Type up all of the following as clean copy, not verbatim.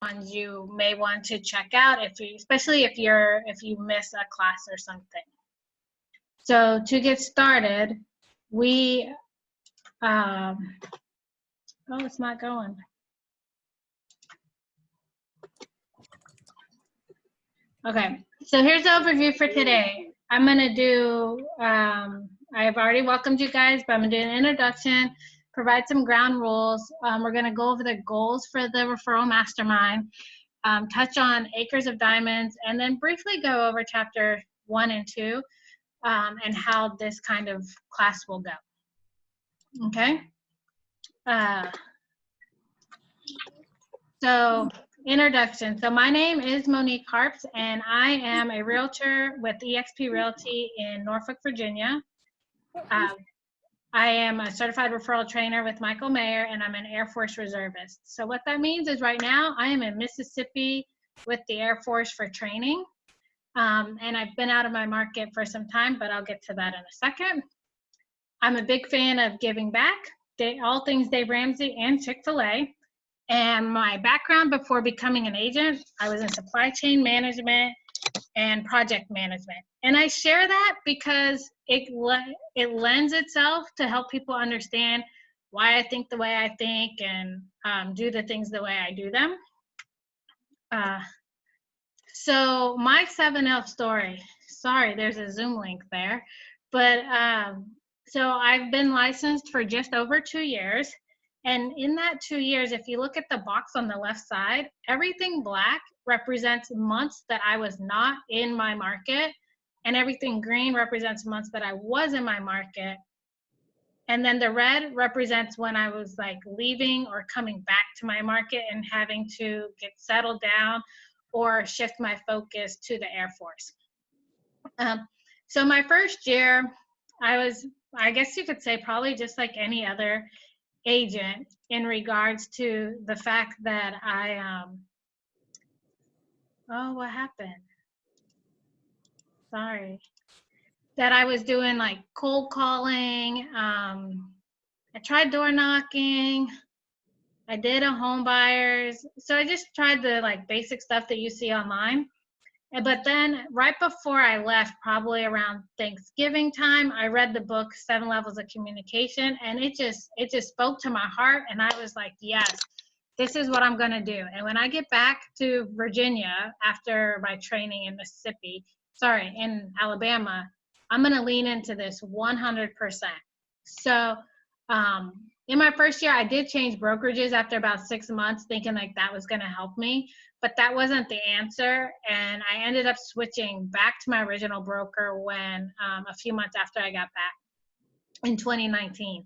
ones you may want to check out, especially if you miss a class or something. So to get started, we oh, it's not going. Okay, so here's the overview for today. I'm gonna do, I've already welcomed you guys, but I'm gonna do an introduction, provide some ground rules. We're gonna go over the goals for the referral mastermind, touch on Acres of Diamonds, and then briefly go over chapter 1 and 2, and how this kind of class will go. Okay. So introduction. So my name is Monique Harps, and I am a realtor with eXp Realty in Norfolk, Virginia. I am a certified referral trainer with Michael Mayer, and I'm an Air Force reservist. So what that means is right now I am in Mississippi with the Air Force for training. And I've been out of my market for some time, but I'll get to that in a second. I'm a big fan of giving back, all things Dave Ramsey and Chick-fil-A. And my background before becoming an agent, I was in supply chain management and project management. And I share that because it lends itself to help people understand why I think the way I think and do the things the way I do them. So my 7L story, sorry, there's a Zoom link there. But so I've been licensed for just over 2 years. And in that 2 years, if you look at the box on the left side, everything black represents months that I was not in my market, and everything green represents months that I was in my market. And then the red represents when I was like leaving or coming back to my market and having to get settled down or shift my focus to the Air Force. So my first year, I guess you could say probably just like any other agent in regards to the fact that oh, what happened? Sorry. That I was doing like cold calling. I tried door knocking. I did a home buyers. So I just tried the like basic stuff that you see online. But then right before I left, probably around Thanksgiving time, I read the book 7 Levels of Communication, and it just spoke to my heart, and I was like, yes, this is what I'm going to do. And when I get back to Virginia after my training in in Alabama, I'm going to lean into this 100%. So in my first year, I did change brokerages after about 6 months, thinking like that was going to help me, but that wasn't the answer. And I ended up switching back to my original broker when a few months after I got back in 2019.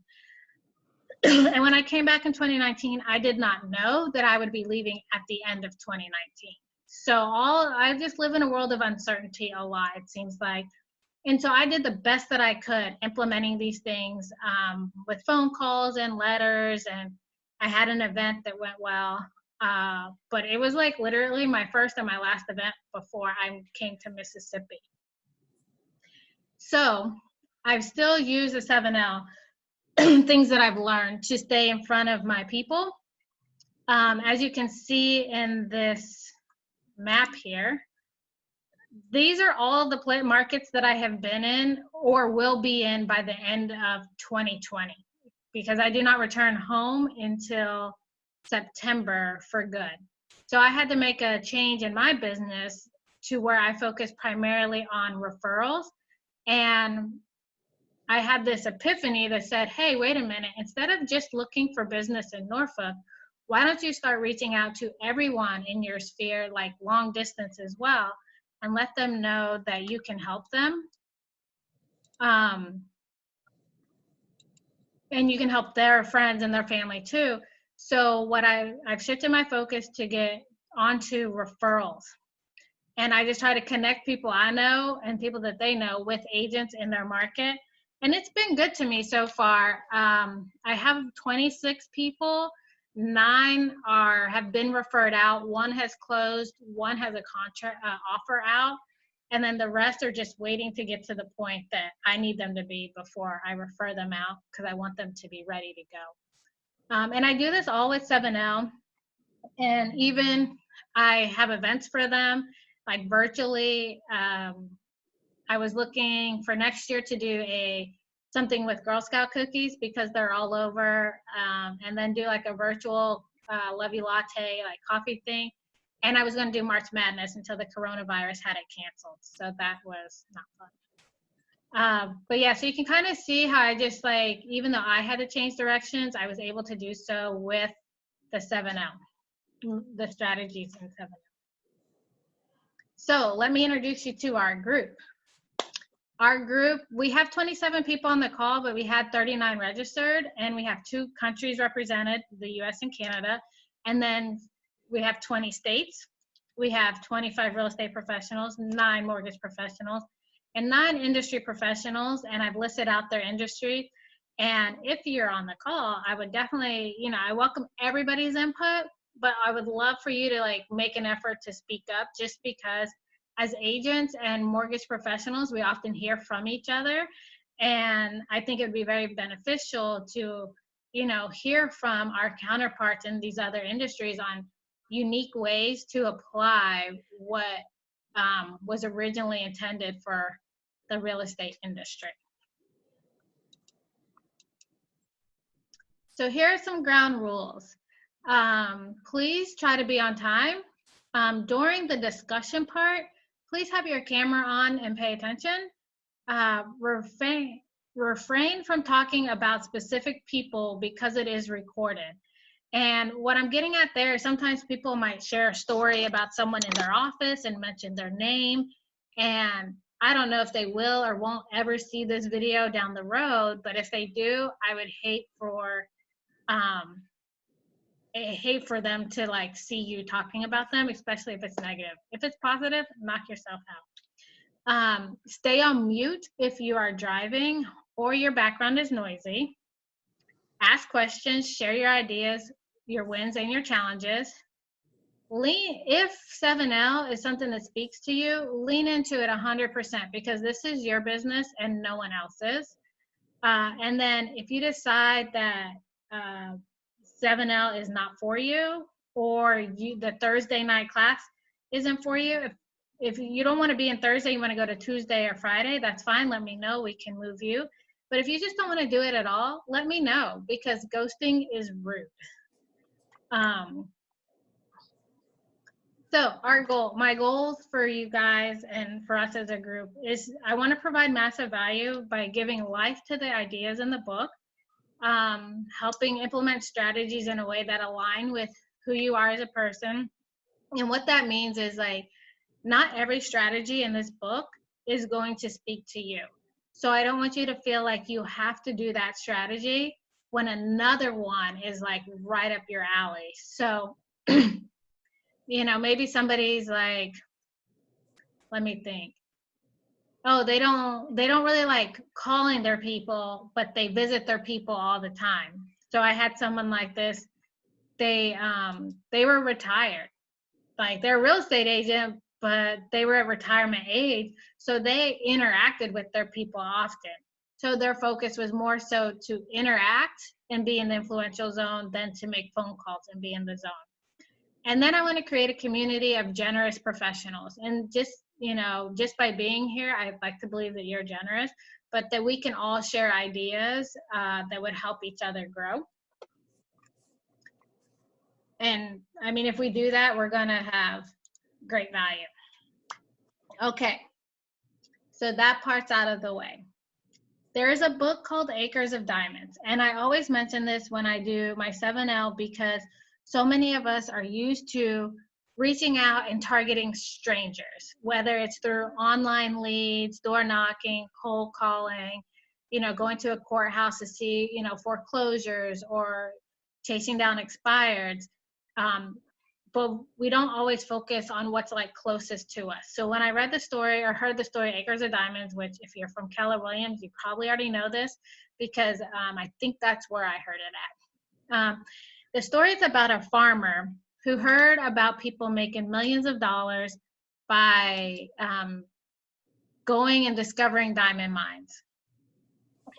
And when I came back in 2019, I did not know that I would be leaving at the end of 2019. So I just live in a world of uncertainty a lot, it seems like. And so I did the best that I could implementing these things with phone calls and letters, and I had an event that went well. But it was like literally my first and my last event before I came to Mississippi. So I've still used the 7L, things that I've learned to stay in front of my people. As you can see in this map here, these are all the markets that I have been in or will be in by the end of 2020, because I do not return home until September for good. So I had to make a change in my business to where I focus primarily on referrals. And I had this epiphany that said, hey, wait a minute, instead of just looking for business in Norfolk, why don't you start reaching out to everyone in your sphere, like long distance as well, and let them know that you can help them. And you can help their friends and their family too. So what I've shifted my focus to get onto referrals. And I just try to connect people I know and people that they know with agents in their market. And it's been good to me so far. I have 26 people. 9 have been referred out. 1 has closed. 1 has a contract offer out. And then the rest are just waiting to get to the point that I need them to be before I refer them out, because I want them to be ready to go. And I do this all with 7L. And even I have events for them, like virtually. I was looking for next year to do something with Girl Scout cookies because they're all over, and then do like a virtual Love You Latte, like coffee thing. And I was going to do March Madness until the coronavirus had it canceled. So that was not fun. But yeah, so you can kind of see how I just like, even though I had to change directions, I was able to do so with the 7L, the strategies in 7L. So let me introduce you to our group. Our group, we have 27 people on the call, but we had 39 registered, and we have 2 countries represented, the US and Canada, and then we have 20 states. We have 25 real estate professionals, 9 mortgage professionals, and 9 industry professionals, and I've listed out their industry. And if you're on the call, I would definitely, I welcome everybody's input, but I would love for you to like make an effort to speak up, just because as agents and mortgage professionals, we often hear from each other. And I think it would be very beneficial to, hear from our counterparts in these other industries on unique ways to apply what was originally intended for the real estate industry. So here are some ground rules. Please try to be on time. During the discussion part, please have your camera on and pay attention. Refrain from talking about specific people because it is recorded. And what I'm getting at there is sometimes people might share a story about someone in their office and mention their name. And I don't know if they will or won't ever see this video down the road, but if they do, I would hate for them to like see you talking about them, especially if it's negative. If it's positive, knock yourself out. Stay on mute if you are driving or your background is noisy. Ask questions, share your ideas, your wins and your challenges. If 7L is something that speaks to you, lean into it 100% because this is your business and no one else's. And then if you decide that 7L is not for you, or the Thursday night class isn't for you, if you don't want to be in Thursday, you want to go to Tuesday or Friday, that's fine. Let me know. We can move you. But if you just don't want to do it at all, let me know, because ghosting is rude. So my goals for you guys and for us as a group is I want to provide massive value by giving life to the ideas in the book, helping implement strategies in a way that align with who you are as a person. And what that means is like, not every strategy in this book is going to speak to you. So I don't want you to feel like you have to do that strategy when another one is like right up your alley. So, maybe somebody's like, let me think. Oh, they don't really like calling their people, but they visit their people all the time. So I had someone like this. They were retired. Like they're a real estate agent, but they were at retirement age. So they interacted with their people often. So their focus was more so to interact and be in the influential zone than to make phone calls and be in the zone. And then I want to create a community of generous professionals. And just by being here, I'd like to believe that you're generous, but that we can all share ideas that would help each other grow. And I mean, if we do that, we're going to have great value. Okay. So that part's out of the way. There is a book called Acres of Diamonds. And I always mention this when I do my 7L because so many of us are used to reaching out and targeting strangers, whether it's through online leads, door knocking, cold calling, going to a courthouse to see, foreclosures, or chasing down expireds. But we don't always focus on what's like closest to us. So when I read the story or heard the story, Acres of Diamonds, which if you're from Keller Williams, you probably already know this because I think that's where I heard it at. The story is about a farmer who heard about people making millions of dollars by going and discovering diamond mines.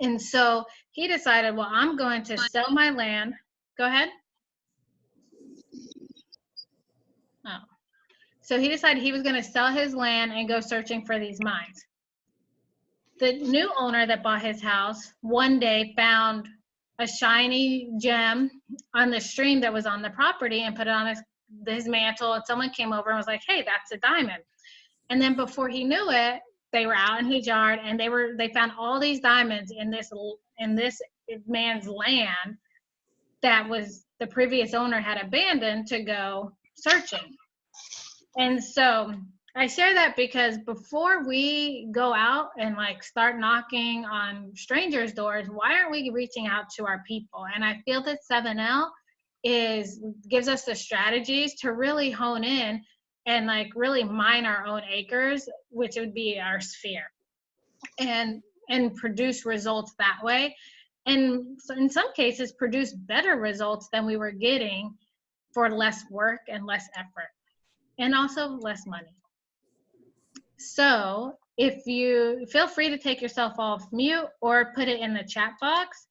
And so he decided, well, I'm going to sell my land. Go ahead. Oh, So he decided he was going to sell his land and go searching for these mines. The new owner that bought his house one day found a shiny gem on the stream that was on the property and put it on his mantle. And someone came over and was like, hey, that's a diamond. And then before he knew it, they were out in his yard and they found all these diamonds in this man's land that was the previous owner had abandoned to go searching. And so I share that because before we go out and like start knocking on strangers' doors, why aren't we reaching out to our people? And I feel that 7L gives us the strategies to really hone in and like really mine our own acres, which would be our sphere, and produce results that way. And in some cases produce better results than we were getting for less work and less effort, and also less money. So if you feel free to take yourself off mute or put it in the chat box,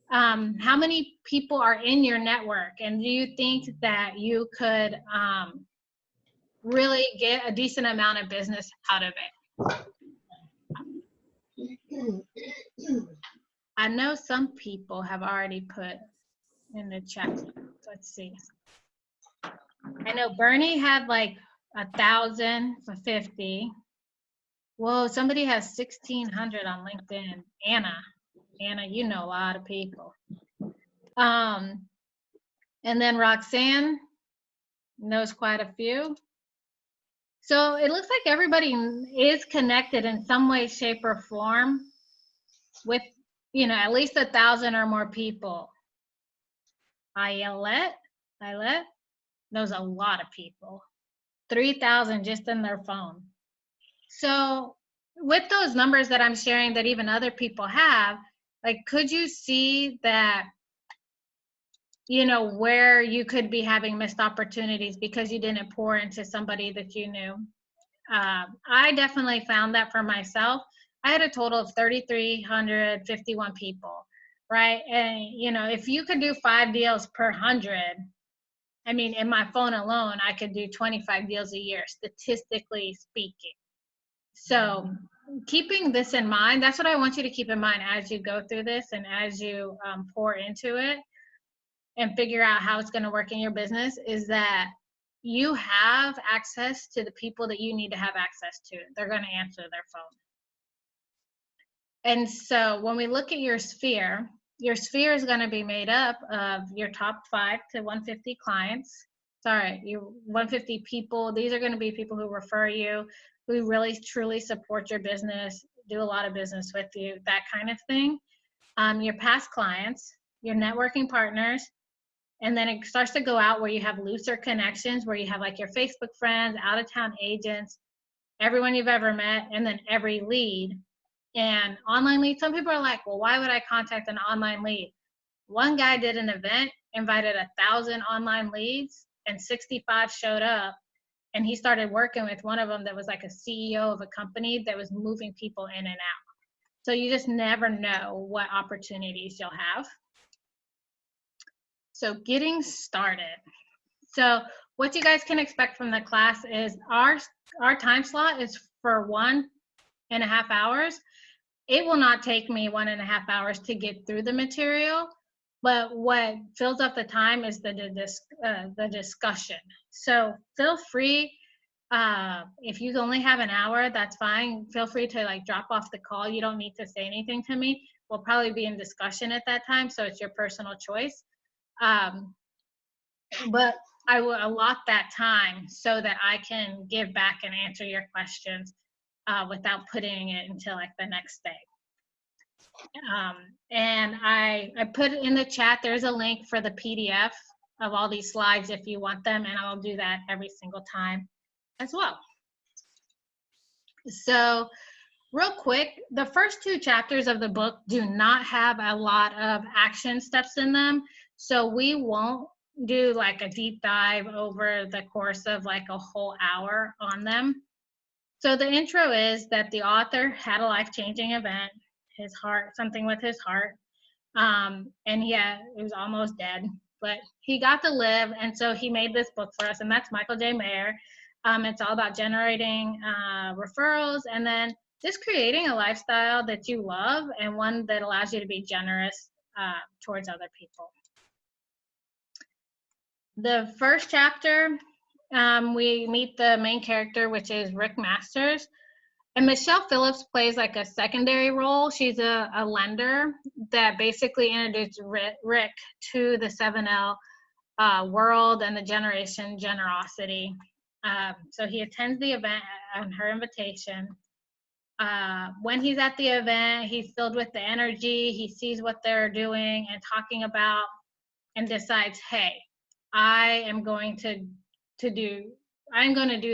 how many people are in your network, and do you think that you could really get a decent amount of business out of it? I know some people have already put in the chat. Let's see. I know Bernie had like 1,050. Whoa, somebody has 1,600 on LinkedIn. Anna, you know a lot of people. And then Roxanne knows quite a few. So it looks like everybody is connected in some way, shape, or form with, at least 1,000 or more people. Ayelet knows a lot of people. 3,000 just in their phone. So with those numbers that I'm sharing that even other people have, like, could you see that, where you could be having missed opportunities because you didn't pour into somebody that you knew? I definitely found that for myself. I had a total of 3,351 people, right? And, if you could do 5 deals per 100, I mean, in my phone alone, I could do 25 deals a year, statistically speaking. So keeping this in mind, that's what I want you to keep in mind as you go through this and as you pour into it and figure out how it's going to work in your business, is that you have access to the people that you need to have access to. They're going to answer their phone. And so when we look at your sphere is going to be made up of your top 5 to 150 clients. Sorry, your 150 people. These are going to be people who refer you, who really truly support your business, do a lot of business with you, that kind of thing. Your past clients, your networking partners, and then it starts to go out where you have looser connections, where you have like your Facebook friends, out-of-town agents, everyone you've ever met, and then every lead. And online leads, some people are like, well, why would I contact an online lead? One guy did an event, invited 1,000 online leads, and 65 showed up. And he started working with one of them that was like a CEO of a company that was moving people in and out. So you just never know what opportunities you'll have. So getting started. So what you guys can expect from the class is our time slot is for 1.5 hours. It will not take me 1.5 hours to get through the material, but what fills up the time is the discussion. So feel free, if you only have an hour, that's fine. Feel free to like drop off the call. You don't need to say anything to me. We'll probably be in discussion at that time, so it's your personal choice. But I will allot that time so that I can give back and answer your questions without putting it until like the next day. And I put in the chat, there's a link for the PDF of all these slides if you want them, and I'll do that every single time as well. So real quick, the first 2 chapters of the book do not have a lot of action steps in them. So we won't do like a deep dive over the course of like a whole hour on them. So the intro is that the author had a life-changing event, something with his heart. And yeah, he was almost dead, but he got to live. And so he made this book for us, and that's Michael J. Mayer. It's all about generating referrals, and then just creating a lifestyle that you love and one that allows you to be generous towards other people. The first chapter, we meet the main character, which is Rick Masters. And Michelle Phillips plays like a secondary role. She's a lender that basically introduced Rick to the 7L world and the generation generosity. So he attends the event on her invitation. When he's at the event, he's filled with the energy. He sees what they're doing and talking about and decides, hey, I'm going to do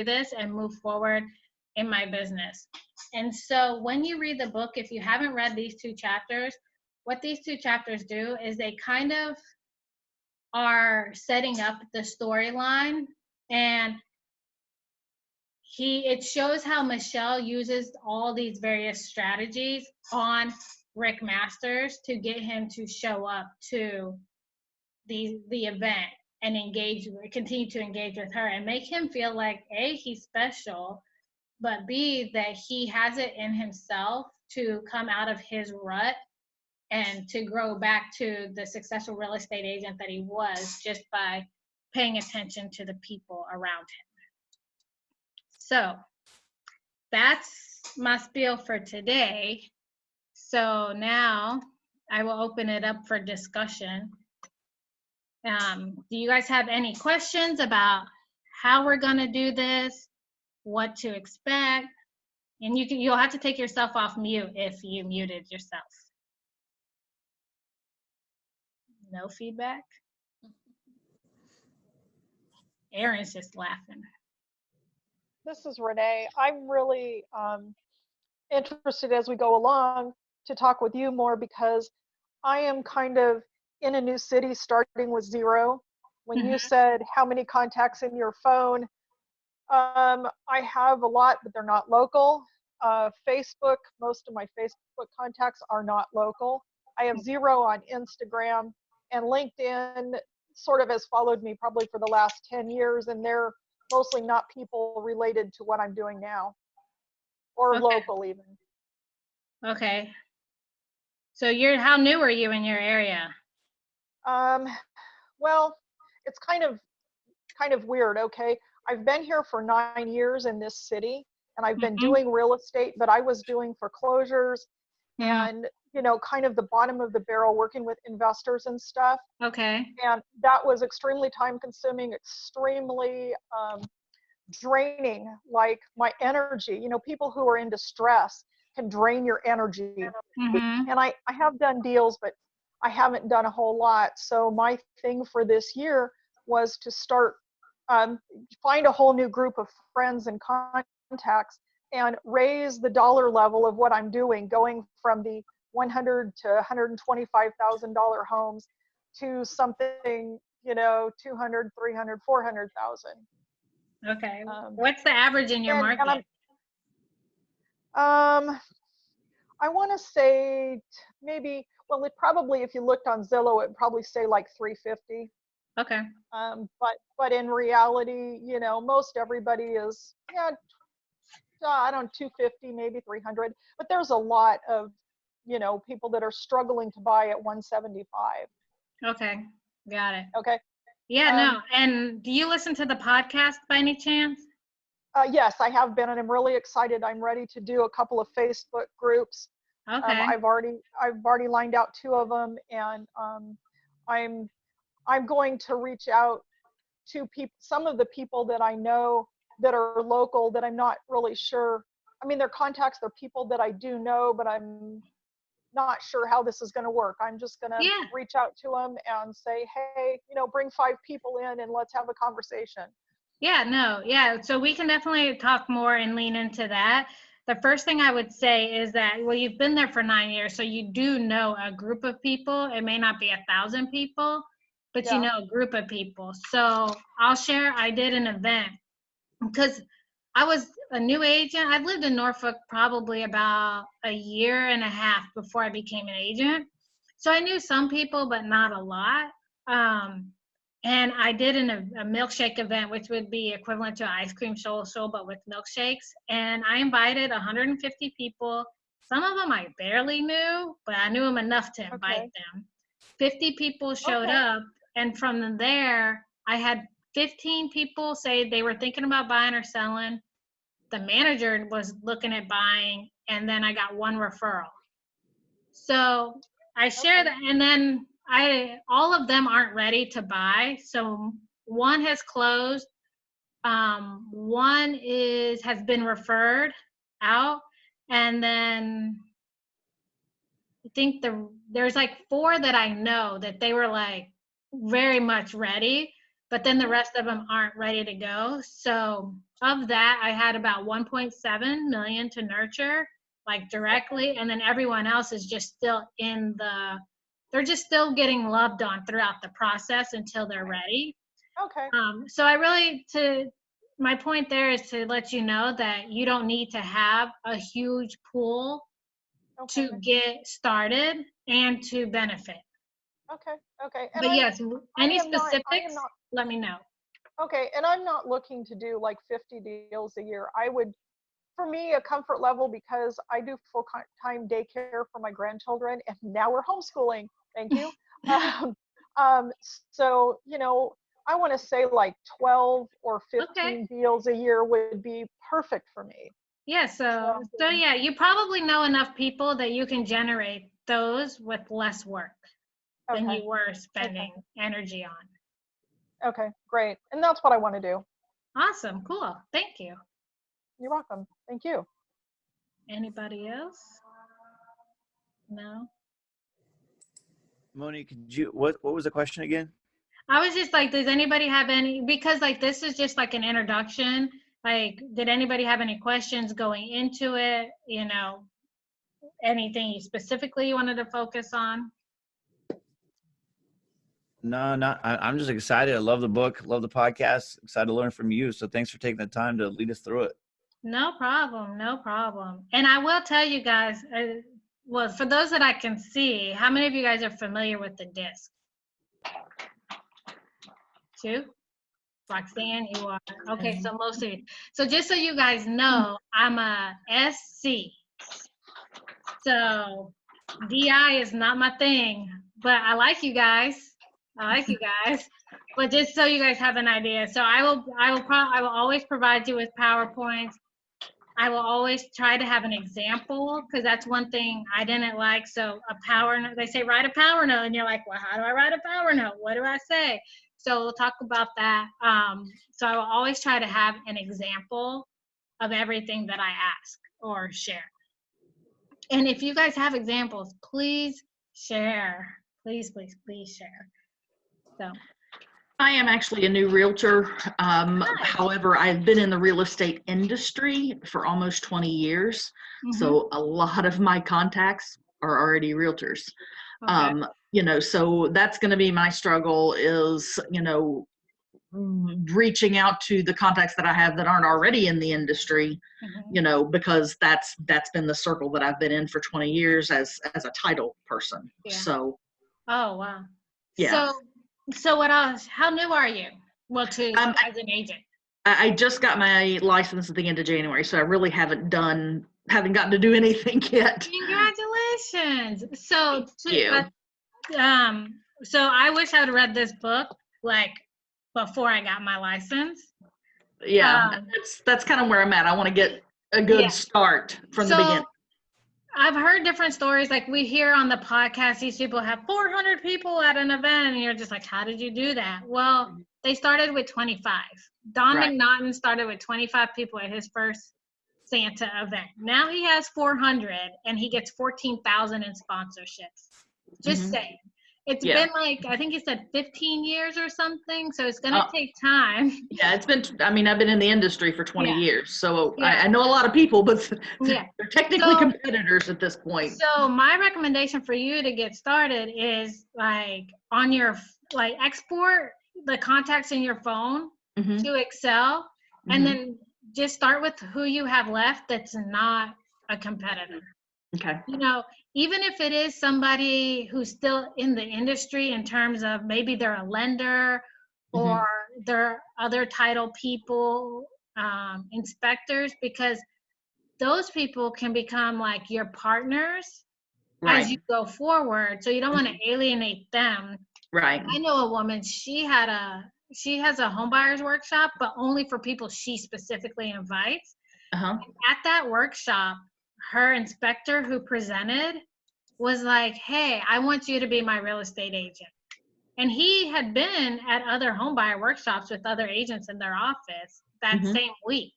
this and move forward in my business. And so when you read the book, if you haven't read these two chapters, what these two chapters do is they kind of are setting up the storyline, and it shows how Michelle uses all these various strategies on Rick Masters to get him to show up to the event and continue to engage with her and make him feel like A, he's special, but B, that he has it in himself to come out of his rut and to grow back to the successful real estate agent that he was just by paying attention to the people around him. So that's my spiel for today. So now I will open it up for discussion. Do you guys have any questions about how we're going to do this, what to expect? And you'll have to take yourself off mute if you muted yourself. No feedback? Erin's just laughing. This is Renee. I'm really interested as we go along to talk with you more, because I am kind of in a new city starting with zero. When you said how many contacts in your phone, I have a lot, but they're not local. Facebook, most of my Facebook contacts are not local. I have zero on Instagram, and LinkedIn sort of has followed me probably for the last 10 years, and they're mostly not people related to what I'm doing now, or local even. Okay. So how new are you in your area? Well, it's kind of weird. Okay, I've been here for 9 years in this city, and I've been doing real estate, but I was doing foreclosures and kind of the bottom of the barrel, working with investors and stuff. Okay. And that was extremely time consuming, extremely draining, like my energy. People who are in distress can drain your energy. And I have done deals, but I haven't done a whole lot. So my thing for this year was to start, find a whole new group of friends and contacts and raise the dollar level of what I'm doing, going from the $100,000 to $125,000 homes to something, 200, 300, 400,000. Okay. What's the average in your market? I want to say maybe, well, it probably, if you looked on Zillow, it'd probably say like 350. Okay. But in reality, most everybody is, I don't know, 250, maybe 300. But there's a lot of, people that are struggling to buy at 175. Okay. Got it. Okay. Yeah, no. And do you listen to the podcast by any chance? Yes, I have been, and I'm really excited. I'm ready to do a couple of Facebook groups. Okay. I've already lined out 2 of them, and I'm going to reach out to some of the people that I know that are local that I'm not really sure. I mean, they're contacts, they're people that I do know, but I'm not sure how this is going to work. I'm just going to reach out to them and say, hey, bring 5 people in and let's have a conversation. Yeah, no, yeah. So we can definitely talk more and lean into that. The first thing I would say is that, well, you've been there for 9 years, so you do know a group of people. It may not be 1,000 people, but you know a group of people. So I'll share, I did an event because I was a new agent. I've lived in Norfolk probably about a year and a half before I became an agent. So I knew some people, but not a lot. And I did a milkshake event, which would be equivalent to an ice cream social, but with milkshakes. And I invited 150 people. Some of them I barely knew, but I knew them enough to invite them. 50 people showed up. And from there, I had 15 people say they were thinking about buying or selling. The manager was looking at buying, and then I got one referral. So I share that, and then all of them aren't ready to buy. So one has closed, one has been referred out, and then I think there's like 4 that I know that they were like very much ready, but then the rest of them aren't ready to go. So of that, I had about 1.7 million to nurture, like directly, and then everyone else is just still they're just still getting loved on throughout the process until they're ready. Okay. So my point there is to let you know that you don't need to have a huge pool to get started and to benefit. Okay. And but yes, any specifics, let me know. Okay, and I'm not looking to do like 50 deals a year. For me, a comfort level, because I do full-time daycare for my grandchildren, and now we're homeschooling. Thank you. So, I want to say like 12 or 15 deals a year would be perfect for me. Yeah, so yeah, you probably know enough people that you can generate those with less work than you were spending energy on. Okay, great. And that's what I want to do. Awesome, cool. Thank you. You're welcome. Thank you. Anybody else? No? Monique, what was the question again? I was just like, does anybody have any, because like this is just like an introduction. Like, did anybody have any questions going into it? Anything specifically you wanted to focus on? No, I'm just excited. I love the book, love the podcast, excited to learn from you. So thanks for taking the time to lead us through it. No problem. And I will tell you guys, well, for those that I can see, how many of you guys are familiar with the DISC? 2? Roxanne, you are. Okay, so most of you. So just so you guys know, I'm a SC. So DI is not my thing, but I like you guys. But just so you guys have an idea. So I will always provide you with PowerPoints. I will always try to have an example, because that's one thing I didn't like. So a power note, they say write a power note, and you're like, well, how do I write a power note? What do I say? So we'll talk about that. So I will always try to have an example of everything that I ask or share. And if you guys have examples, please share. Please share. So I am actually a new realtor. However, I've been in the real estate industry for almost 20 years. Mm-hmm. So a lot of my contacts are already realtors. Okay. So that's going to be my struggle is, reaching out to the contacts that I have that aren't already in the industry, mm-hmm. Because that's been the circle that I've been in for 20 years as a title person. Yeah. So. Oh, wow. Yeah. So what else? How new are you? Well, as an agent. I just got my license at the end of January, so I really haven't gotten to do anything yet. Congratulations! So, Thank you. So I wish I would have read this book like before I got my license. Yeah, that's kind of where I'm at. I want to get a good start from the beginning. I've heard different stories. Like we hear on the podcast, these people have 400 people at an event, and you're just like, how did you do that? Well, they started with 25. Don McNaughton started with 25 people at his first Santa event. Now he has 400, and he gets 14,000 in sponsorships. Just saying. It's been like, I think he said 15 years or something, so it's going to take time. Yeah, I've been in the industry for 20 years, so I know a lot of people, but they're technically competitors at this point. So my recommendation for you to get started is like on your, export the contacts in your phone to Excel, and then just start with who you have left that's not a competitor. Okay. Even if it is somebody who's still in the industry in terms of maybe they're a lender or there are other title people, inspectors, because those people can become like your partners as you Right. go forward. So you don't want to alienate them. Right. I know a woman, she has a home buyers workshop, but only for people she specifically invites. Uh-huh. At that workshop, her inspector who presented was like, hey, I want you to be my real estate agent. And he had been at other home buyer workshops with other agents in their office that Mhm. same week.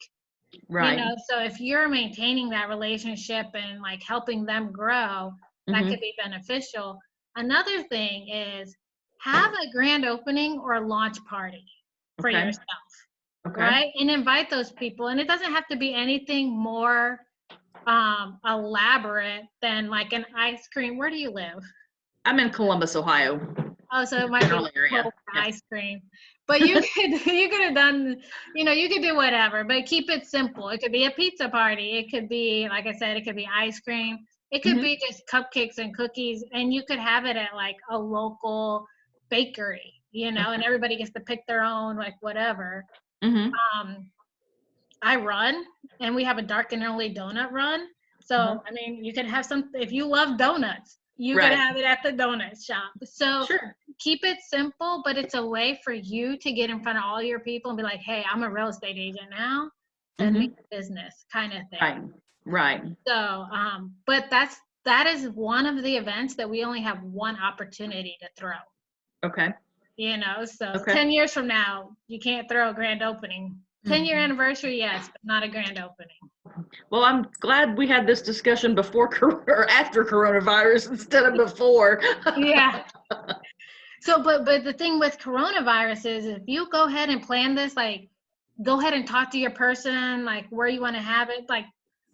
Right. You know, so if you're maintaining that relationship and like helping them grow, that Mhm. could be beneficial. Another thing is have a grand opening or launch party for Okay. yourself, Okay. right? And invite those people. And it doesn't have to be anything more elaborate than like an ice cream. Where do you live? I'm in Columbus, Ohio. Oh, so it might be General like area. Coke Yeah. ice cream. But you could have done, you know, you could do whatever, but keep it simple. It could be a pizza party. It could be, like I said, it could be ice cream. It could Mhm. be just cupcakes and cookies, and you could have it at like a local bakery, you know, and everybody gets to pick their own, like whatever. Mhm. I run, and we have a dark and early donut run. So, Uh-huh. I mean, you could have some, if you love donuts, you could Right. have it at the donut shop. So Sure. keep it simple, but it's a way for you to get in front of all your people and be like, hey, I'm a real estate agent now. Send me business kind of thing. Right. Right. So, but that is one of the events that we only have one opportunity to throw. Okay. You know, so Okay. 10 years from now, you can't throw a grand opening. 10-year anniversary, yes, but not a grand opening. Well, I'm glad we had this discussion before or after coronavirus instead of before. Yeah. So, but the thing with coronavirus is if you go ahead and plan this, like, go ahead and talk to your person, like where you want to have it. Like,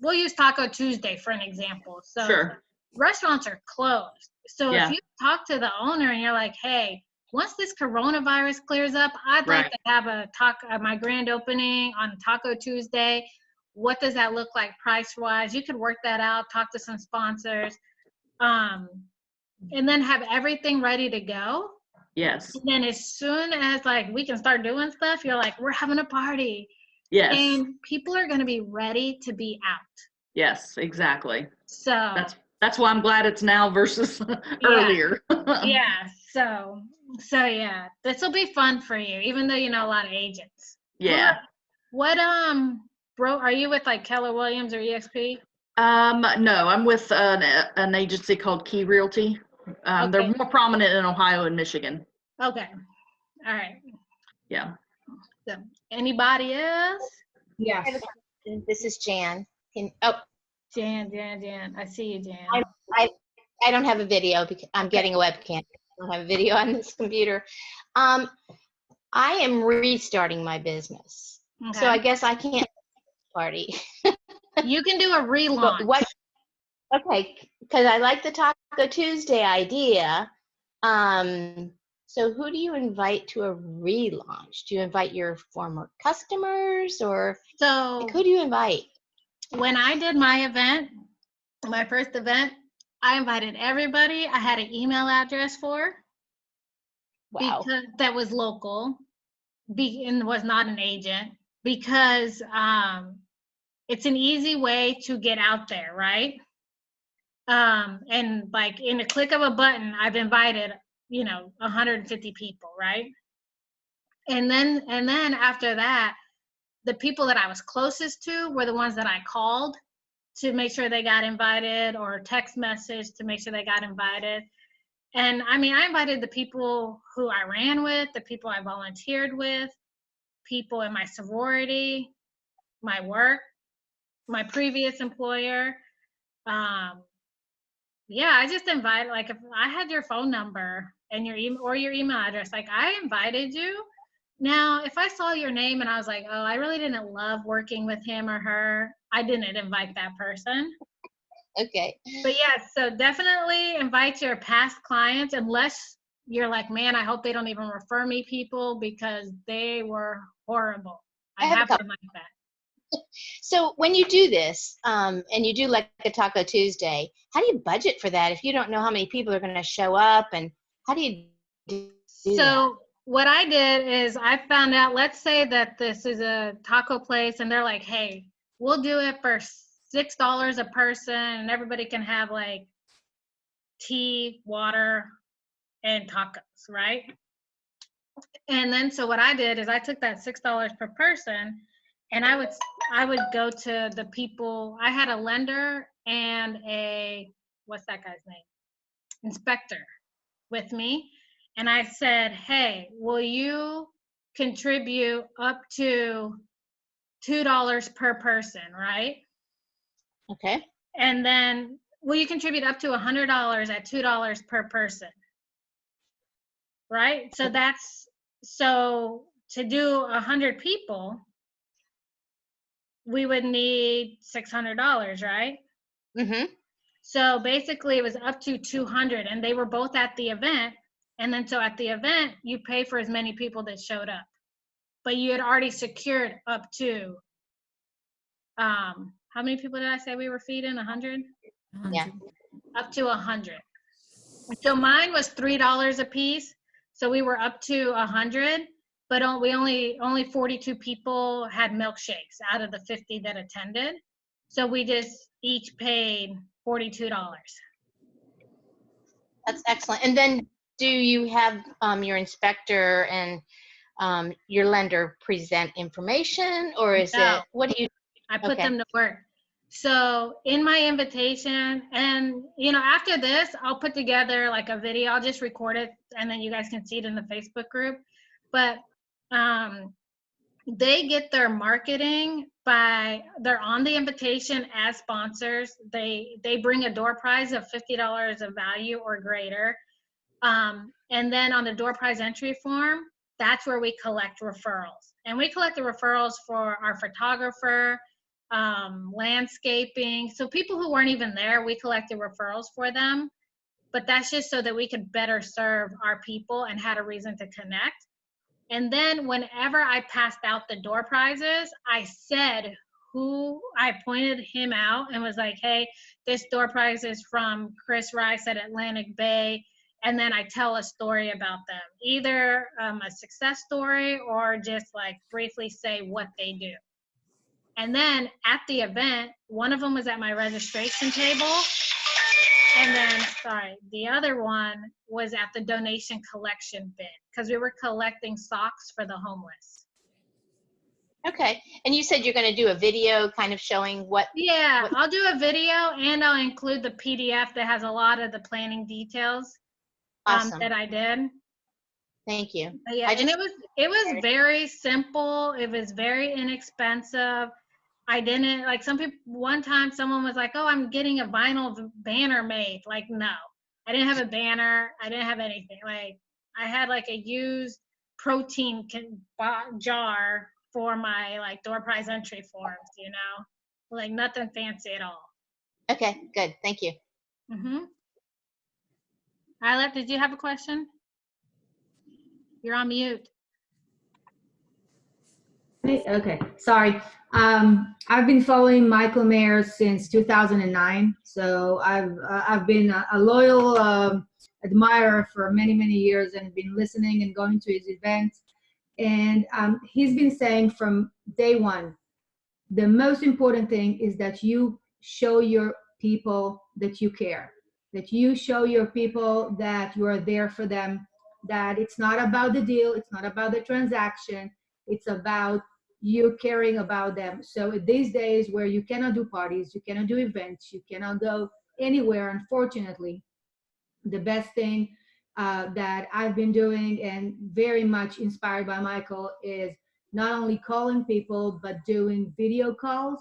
we'll use Taco Tuesday for an example. So Sure. restaurants are closed. So Yeah. if you talk to the owner and you're like, hey, once this coronavirus clears up, I'd like Right. to have a my grand opening on Taco Tuesday. What does that look like price wise? You could work that out, talk to some sponsors, and then have everything ready to go. Yes. And then as soon as like we can start doing stuff, you're like, we're having a party. Yes. And people are going to be ready to be out. Yes, exactly. So That's why I'm glad it's now versus earlier. yeah. So yeah, this will be fun for you, even though you know a lot of agents. Yeah. What bro, are you with like Keller Williams or EXP? No, I'm with an agency called Key Realty. They're Okay. more prominent in Ohio and Michigan. Okay. All right. Yeah. So anybody else? I have a question. This is Jan. Jan. I see you, Jan. I don't have a video because I'm getting a webcam. I don't have a video on this computer. I am restarting my business. Okay. So I guess I can't party. You can do a relaunch. But okay, because I like the Taco Tuesday idea. So who do you invite to a relaunch? Do you invite your former customers or So like, who do you invite? when I did my event, my first event, I invited everybody I had an email address for. Wow. Because that was local, and was not an agent, because it's an easy way to get out there, right? And like in a click of a button, I've invited 150 people, right? And then after that, the people that I was closest to were the ones that I called to make sure they got invited, or text message to make sure they got invited. And I mean, I invited the people who I ran with, the people I volunteered with, people in my sorority, my work, my previous employer. Yeah, I just invited, like if I had your phone number and your email or your email address, like I invited you. Now, if I saw your name and I was like, oh, I really didn't love working with him or her, I didn't invite that person. Okay. But yeah, so definitely invite your past clients, unless you're like, man, I hope they don't even refer me people because they were horrible. I have a have couple. to like that. So when you do this, and you do like a Taco Tuesday, how do you budget for that if you don't know how many people are going to show up, and how do you do that? So what I did is I found out, let's say that this is a taco place and they're like, hey, we'll do it for $6 a person and everybody can have like tea, water, and tacos, right? And then so what I did is I took that $6 per person and I would go to the people. I had a lender and a, what's that guy's name? Inspector with me. And I said, hey, will you contribute up to $2 per person, right? Okay. And then will you contribute up to $100 at $2 per person? Right? So that's, so to do 100 people, we would need $600, right? Mm-hmm. So basically it was up to 200 and they were both at the event. And then so at the event, you pay for as many people that showed up. But you had already secured up to, how many people did I say we were feeding? 100? Yeah. Up to 100. So mine was $3 a piece. So we were up to 100, but we only 42 people had milkshakes out of the 50 that attended. So we just each paid $42. That's excellent. And then do you have your inspector and your lender present information, or is No. it, what do you? I put Okay. them to work. So in my invitation, and after this, I'll put together like a video. I'll just record it, and then you guys can see it in the Facebook group. But they get their marketing they're on the invitation as sponsors. They bring a door prize of $50 of value or greater. And then on the door prize entry form, that's where we collect referrals. And we collect the referrals for our photographer, landscaping. So people who weren't even there, we collected referrals for them. But that's just so that we could better serve our people and had a reason to connect. And then whenever I passed out the door prizes, I said I pointed him out and was like, hey, this door prize is from Chris Rice at Atlantic Bay. And then I tell a story about them, either a success story or just like briefly say what they do. And then at the event, one of them was at my registration table. And then, the other one was at the donation collection bin because we were collecting socks for the homeless. Okay. And you said you're going to do a video kind of showing what? Yeah, I'll do a video and I'll include the PDF that has a lot of the planning details Awesome. that I did. Thank you. But yeah, and it was very simple. It was very inexpensive. I didn't, like some people, one time someone was like, oh, I'm getting a vinyl banner made. Like, no, I didn't have a banner. I didn't have anything. Like, I had like a used protein jar for my like door prize entry forms, like nothing fancy at all. Okay, good. Thank you. Mm-hmm. Isla, did you have a question? You're on mute. Okay, sorry. I've been following Michael Mayer since 2009, so I've been a loyal admirer for many years and been listening and going to his events. And he's been saying from day one, the most important thing is that you show your people that you care, that you show your people that you are there for them, that it's not about the deal, it's not about the transaction, it's about you caring about them. So these days where you cannot do parties, you cannot do events, you cannot go anywhere, unfortunately, the best thing that I've been doing and very much inspired by Michael is not only calling people, but doing video calls.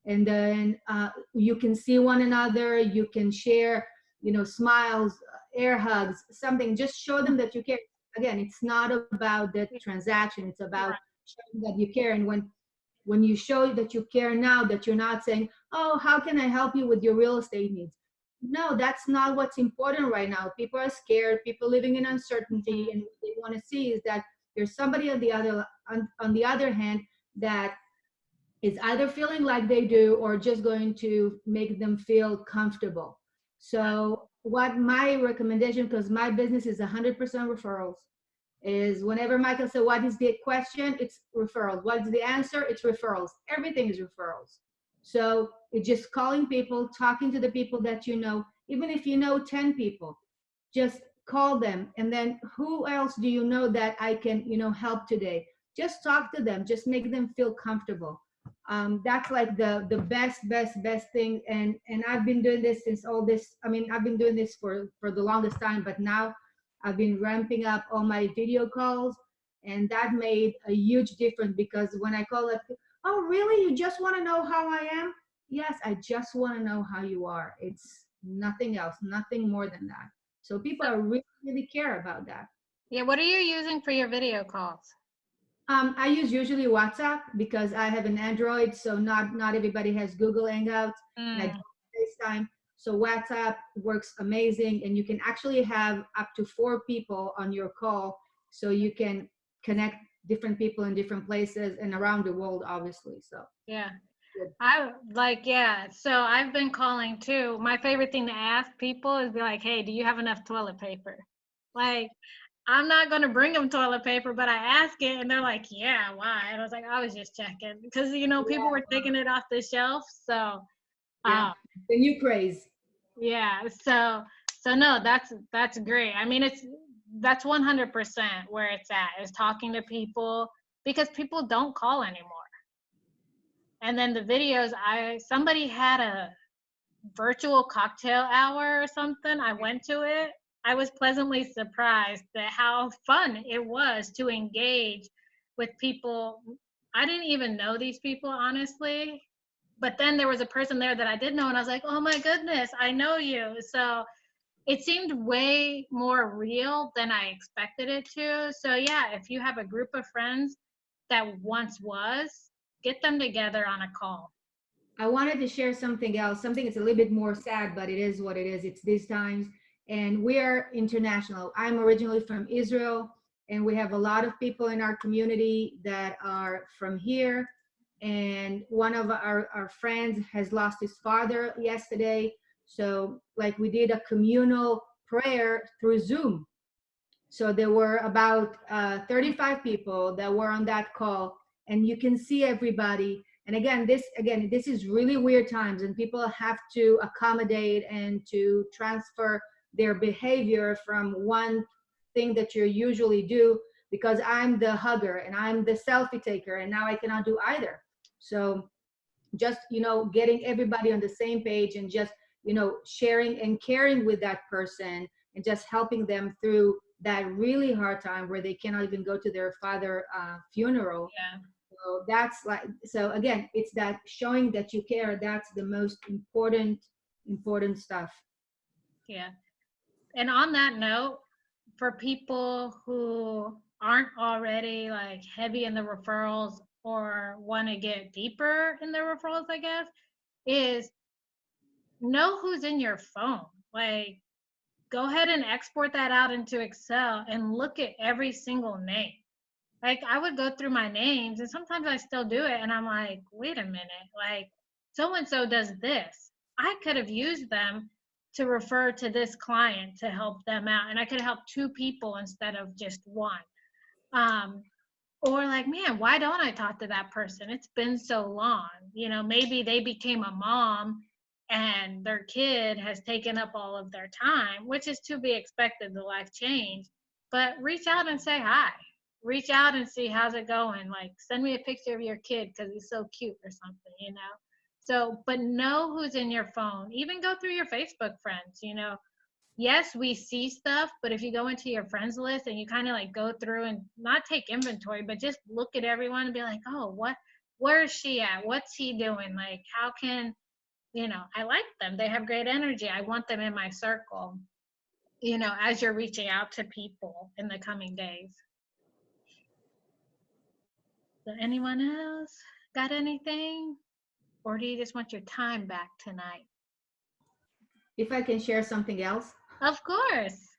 And then you can see one another, you can share, smiles, air hugs, something, just show them that you care. Again, it's not about the transaction, it's about showing that you care. And when you show that you care now, that you're not saying, oh, how can I help you with your real estate needs? No, that's not what's important right now. People are scared, people living in uncertainty, and what they want to see is that there's somebody on the other hand that is either feeling like they do or just going to make them feel comfortable. So what my recommendation, because my business is 100% referrals, is whenever Michael said, what is the question? It's referrals. What is the answer? It's referrals. Everything is referrals. So it's just calling people, talking to the people that you know, even if you know 10 people, just call them. And then who else do you know that I can, help today? Just talk to them, just make them feel comfortable. That's like the best thing. And I've been doing this since all this, I've been doing this for the longest time, but now I've been ramping up all my video calls, and that made a huge difference, because when I call up, oh, really? You just want to know how I am? Yes, I just want to know how you are. It's nothing else, nothing more than that. So people are really care about that. Yeah, what are you using for your video calls? I use usually WhatsApp because I have an Android, so not everybody has Google Hangouts, and I don't have FaceTime. So WhatsApp works amazing, and you can actually have up to 4 people on your call, so you can connect different people in different places and around the world, obviously. So Yeah. good. So I've been calling too. My favorite thing to ask people is be like, hey, do you have enough toilet paper? Like, I'm not going to bring them toilet paper, but I ask it and they're like, yeah, why? And I was like, I was just checking because, people were taking it off the shelf. So, Yeah, the new craze. yeah. So no, that's great. I mean, that's 100% where it's at, is talking to people, because people don't call anymore. And then the videos, somebody had a virtual cocktail hour or something. I went to it. I was pleasantly surprised at how fun it was to engage with people. I didn't even know these people, honestly. But then there was a person there that I did know, and I was like, oh my goodness, I know you. So it seemed way more real than I expected it to. So yeah, if you have a group of friends that once was, get them together on a call. I wanted to share something else, something that's a little bit more sad, but it is what it is. It's these times, and we are international. I'm originally from Israel, and we have a lot of people in our community that are from here. And one of our friends has lost his father yesterday. So like we did a communal prayer through Zoom. So there were about 35 people that were on that call, and you can see everybody. And again, this is really weird times, and people have to accommodate and to transfer their behavior from one thing that you usually do, because I'm the hugger and I'm the selfie taker, and now I cannot do either. So just, getting everybody on the same page, and just, sharing and caring with that person, and just helping them through that really hard time where they cannot even go to their father funeral. Yeah. So that's so again, it's that showing that you care. That's the most important stuff. Yeah. And on that note, for people who aren't already like heavy in the referrals or want to get deeper in the referrals, I guess, is know who's in your phone. Like, go ahead and export that out into Excel and look at every single name. Like, I would go through my names, and sometimes I still do it, and I'm like, wait a minute, like, so-and-so does this. I could have used them to refer to this client to help them out, and I could help 2 people instead of just 1. Or like, man, why don't I talk to that person? It's been so long. Maybe they became a mom and their kid has taken up all of their time, which is to be expected, the life change. But reach out and say hi. Reach out and see how's it going. Like, send me a picture of your kid because he's so cute or something, So, but know who's in your phone. Even go through your Facebook friends, Yes, we see stuff, but if you go into your friends list and you kind of like go through and not take inventory, but just look at everyone and be like, oh, where is she at? What's he doing? Like, how can, I like them. They have great energy. I want them in my circle, as you're reaching out to people in the coming days. So anyone else got anything? Or do you just want your time back tonight? If I can share something else. Of course.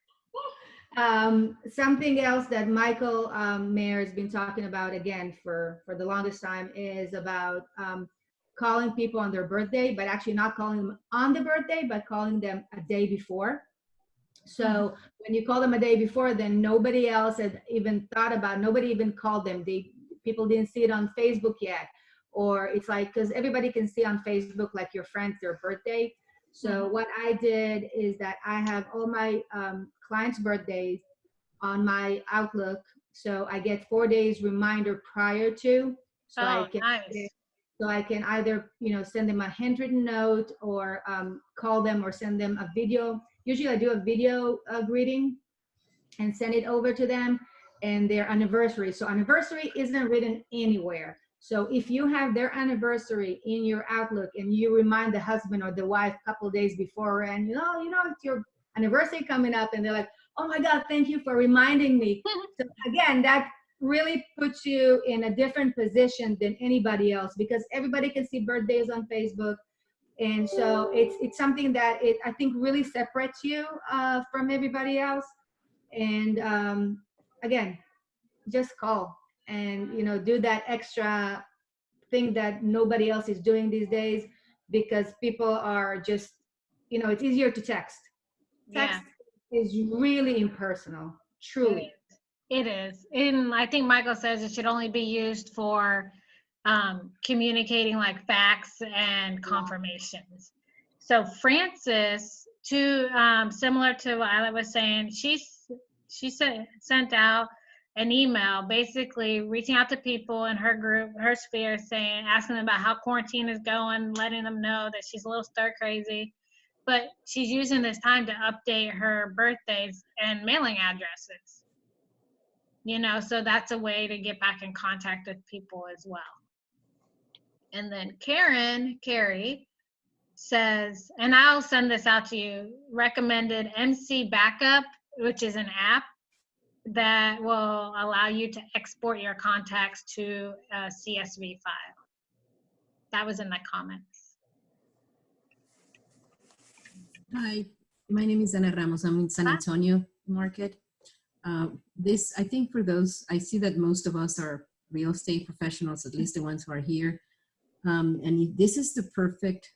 Something else that Michael Mayer has been talking about again for the longest time is about calling people on their birthday, but actually not calling them on the birthday, but calling them a day before. So when you call them a day before, then nobody else had even thought about, nobody even called them. People didn't see it on Facebook yet. Or it's like, because everybody can see on Facebook, like your friends, their birthday. So what I did is that I have all my clients' birthdays on my Outlook. So I get 4 days reminder prior to, so Oh, nice. I can either, send them a handwritten note or call them or send them a video. Usually I do a video greeting and send it over to them, and their anniversary. So anniversary isn't written anywhere. So if you have their anniversary in your Outlook and you remind the husband or the wife a couple days before, and it's your anniversary coming up, and they're like, oh my God, thank you for reminding me. So again, that really puts you in a different position than anybody else, because everybody can see birthdays on Facebook. And so it's something that I think really separates you from everybody else. And again, just call and do that extra thing that nobody else is doing these days, because people are just, it's easier to text. Text is really impersonal, truly. It is. And I think Michael says it should only be used for communicating like facts and confirmations. So Frances, similar to what Isla was saying, she sent out an email basically reaching out to people in her group, her sphere, asking them about how quarantine is going, letting them know that she's a little stir crazy. But she's using this time to update her birthdays and mailing addresses. So that's a way to get back in contact with people as well. And then Carrie says, and I'll send this out to you, recommended MC Backup, which is an app that will allow you to export your contacts to a CSV file. That was in the comments. Hi, my name is Ana Ramos. I'm in San Antonio market. I think for those, I see that most of us are real estate professionals, at least the ones who are here. And this is the perfect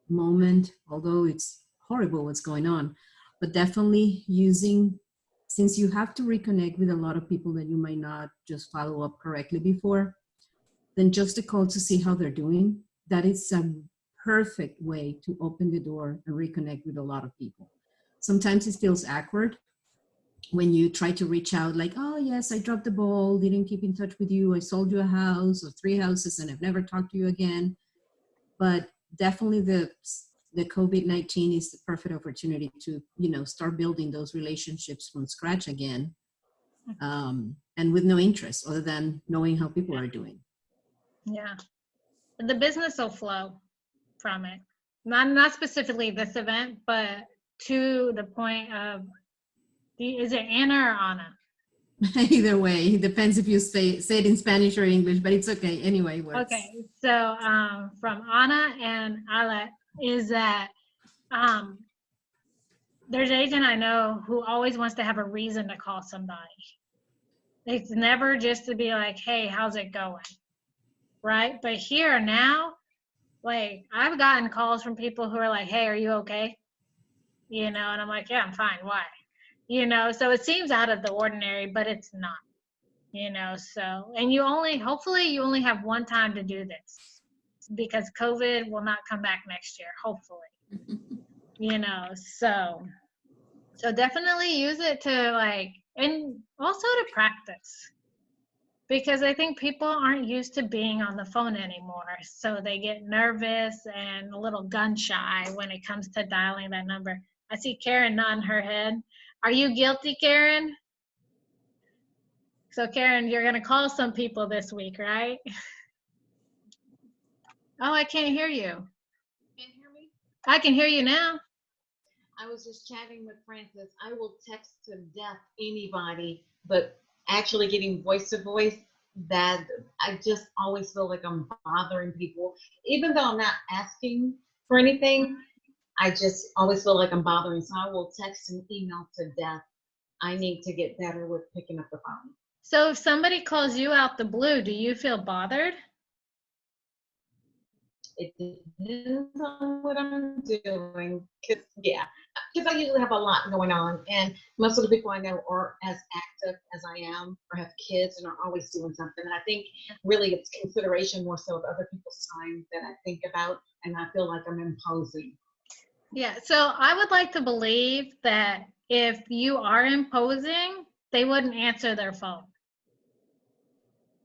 moment, although it's horrible what's going on, but definitely since you have to reconnect with a lot of people that you might not just follow up correctly before, then just a call to see how they're doing. That is a perfect way to open the door and reconnect with a lot of people. Sometimes it feels awkward when you try to reach out like, oh yes, I dropped the ball, didn't keep in touch with you, I sold you a house or 3 houses and I've never talked to you again. But definitely the COVID-19 is the perfect opportunity to, start building those relationships from scratch again, and with no interest other than knowing how people are doing. Yeah, the business will flow from it. Not specifically this event, but to the point of, is it Anna or Anna? Either way, it depends if you say it in Spanish or English, but it's okay. Anyway, okay. So from Anna and Ala is that there's an agent I know who always wants to have a reason to call somebody. It's never just to be like, hey, how's it going? Right? But here now, like I've gotten calls from people who are like, hey, are you okay? And I'm like, yeah, I'm fine. Why? So it seems out of the ordinary, but it's not, so, and hopefully you only have one time to do this, because COVID will not come back next year, hopefully, so definitely use it to and also to practice, because I think people aren't used to being on the phone anymore. So they get nervous and a little gun shy when it comes to dialing that number. I see Karen nodding her head. Are you guilty, Karen? So Karen, you're gonna call some people this week, right? Oh, I can't hear you. Can't hear me? I can hear you now. I was just chatting with Frances. I will text to death anybody, but actually getting voice to voice, that I just always feel like I'm bothering people. Even though I'm not asking for anything, I just always feel like I'm bothering. So I will text and email to death. I need to get better with picking up the phone. So if somebody calls you out the blue, do you feel bothered? It depends on what I'm doing. Because I usually have a lot going on, and most of the people I know are as active as I am, or have kids and are always doing something. And I think really it's consideration more so of other people's time that I think about, and I feel like I'm imposing. Yeah, so I would like to believe that if you are imposing, they wouldn't answer their phone.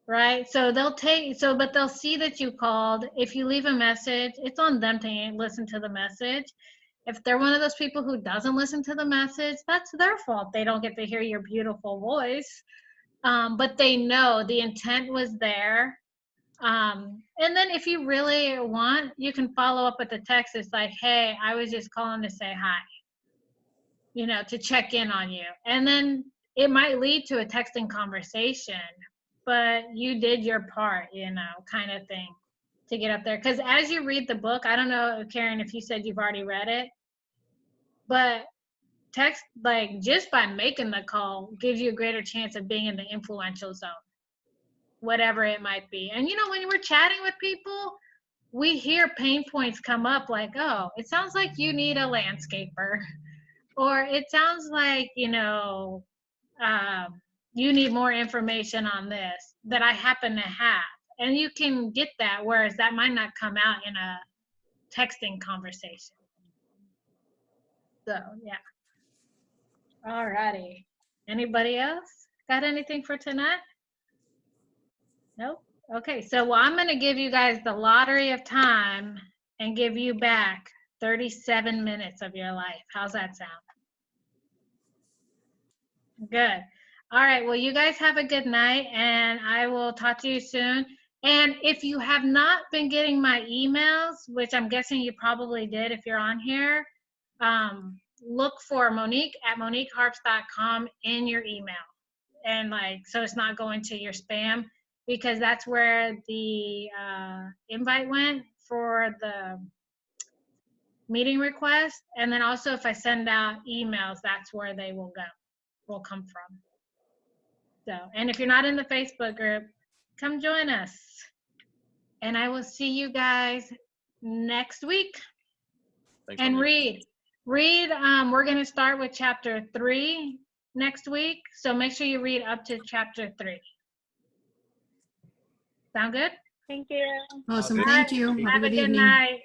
Right? So but they'll see that you called. If you leave a message, it's on them to listen to the message. If they're one of those people who doesn't listen to the message, that's their fault. They don't get to hear your beautiful voice. But they know the intent was there. And then if you really want, you can follow up with the text. It's like, hey, I was just calling to say hi, to check in on you. And then it might lead to a texting conversation, but you did your part, kind of thing to get up there. Because as you read the book, I don't know, Karen, if you said you've already read it, but text, like just by making the call gives you a greater chance of being in the influential zone, whatever it might be. And when we're chatting with people, we hear pain points come up like, oh, it sounds like you need a landscaper, or it sounds like, you need more information on this that I happen to have. And you can get that, whereas that might not come out in a texting conversation. So, yeah. All righty. Anybody else got anything for tonight? Nope. Okay, so I'm going to give you guys the lottery of time and give you back 37 minutes of your life. How's that sound? Good. All right, well, you guys have a good night, and I will talk to you soon. And if you have not been getting my emails, which I'm guessing you probably did if you're on here, look for Monique at MoniqueHarps.com in your email. And so it's not going to your spam, because that's where the invite went for the meeting request. And then also if I send out emails, that's where they will come from. So, and if you're not in the Facebook group, come join us. And I will see you guys next week. Thanks, And Monique. read, we're going to start with chapter 3 next week. So make sure you read up to chapter 3. Sound good? Thank you. Awesome. Okay. Thank you. Have a good good evening. night.